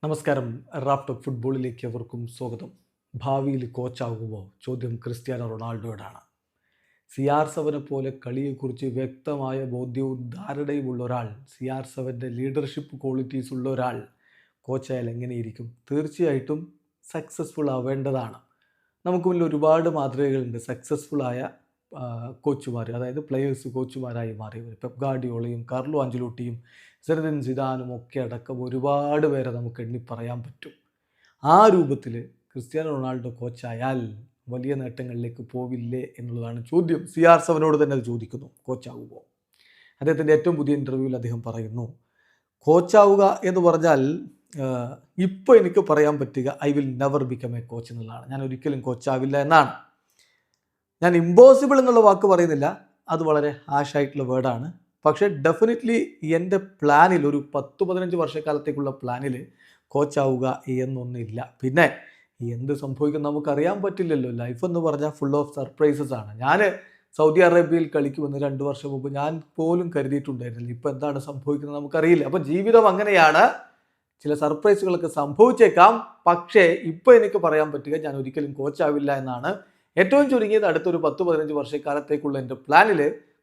നമസ്കാരം. റാഫ് ഫുട്ബോളിലേക്ക് അവർക്കും സ്വാഗതം. ഭാവിയിൽ കോച്ചാകുമോ? ചോദ്യം ക്രിസ്ത്യാനോ റൊണാൾഡോയോടാണ്. CR7 പോലെ കളിയെക്കുറിച്ച് വ്യക്തമായ ബോധ്യവും ധാരണയുമുള്ള ഒരാൾ, CR7 ലീഡർഷിപ്പ് ക്വാളിറ്റീസ് ഉള്ള ഒരാൾ കോച്ചായാൽ എങ്ങനെയിരിക്കും? തീർച്ചയായിട്ടും സക്സസ്ഫുൾ ആവേണ്ടതാണ്. നമുക്ക് മുന്നിൽ ഒരുപാട് മാതൃകകളുണ്ട് സക്സസ്ഫുള്ളായ കോച്ചുമാർ, അതായത് പ്ലെയേഴ്സ് കോച്ചുമാരായി മാറിയവർ. പെപ് ഗാർഡിയോളയും കാർലോ ആഞ്ചലോട്ടിയും സിനദിൻ സിദാനും ഒക്കെ അടക്കം ഒരുപാട് പേരെ നമുക്ക് എണ്ണി പറയാൻ പറ്റും. ആ രൂപത്തിൽ ക്രിസ്ത്യാനോ റൊണാൾഡോ കോച്ചായാൽ വലിയ നേട്ടങ്ങളിലേക്ക് പോവില്ലേ എന്നുള്ളതാണ് ചോദ്യം. CR7 തന്നെ അത് ചോദിക്കുന്നു, കോച്ചാവുമോ? അദ്ദേഹത്തിൻ്റെ ഏറ്റവും പുതിയ ഇൻ്റർവ്യൂവിൽ അദ്ദേഹം പറയുന്നു, കോച്ചാവുക എന്ന് പറഞ്ഞാൽ ഇപ്പോൾ എനിക്ക് പറയാൻ പറ്റുക I will never become A coach എന്നുള്ളതാണ്. ഞാൻ ഒരിക്കലും കോച്ചാവില്ല എന്നാണ്. ഞാൻ ഇമ്പോസിബിൾ എന്നുള്ള വാക്ക് പറയുന്നില്ല, അത് വളരെ ഹാഷായിട്ടുള്ള വേർഡാണ്. പക്ഷേ ഡെഫിനറ്റ്ലി എൻ്റെ പ്ലാനിൽ, ഒരു 10-15 വർഷക്കാലത്തേക്കുള്ള പ്ലാനിൽ കോച്ചാവുക എന്നൊന്നില്ല. പിന്നെ എന്ത് സംഭവിക്കും നമുക്കറിയാൻ പറ്റില്ലല്ലോ. ലൈഫ് എന്ന് പറഞ്ഞാൽ ഫുൾ ഓഫ് സർപ്രൈസസ് ആണ്. ഞാൻ സൗദി അറേബ്യയിൽ കളിക്കുമെന്ന് 2 വർഷം മുമ്പ് ഞാൻ പോലും കരുതിയിട്ടുണ്ടായിരുന്നില്ല. ഇപ്പോൾ എന്താണ് സംഭവിക്കുന്നത് നമുക്കറിയില്ല. അപ്പോൾ ജീവിതം അങ്ങനെയാണ്, ചില സർപ്രൈസുകളൊക്കെ സംഭവിച്ചേക്കാം. പക്ഷേ ഇപ്പോൾ എനിക്ക് പറയാൻ പറ്റുക ഞാൻ ഒരിക്കലും കോച്ചാവില്ല എന്നാണ്. ഏറ്റവും ചുരുങ്ങിയത് അടുത്തൊരു 10-15 വർഷക്കാലത്തേക്കുള്ള എൻ്റെ പ്ലാനിൽ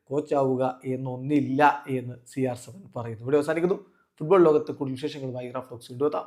കോച്ചാവുക എന്നൊന്നില്ല എന്ന് CR7 പറയുന്നു. ഇവിടെ അവസാനിക്കുന്നു. ഫുട്ബോൾ ലോകത്തെ കൂടുതൽ വിശേഷങ്ങളുമായി റാഫ് ടോക്സ് കൊണ്ടുവെത്താം.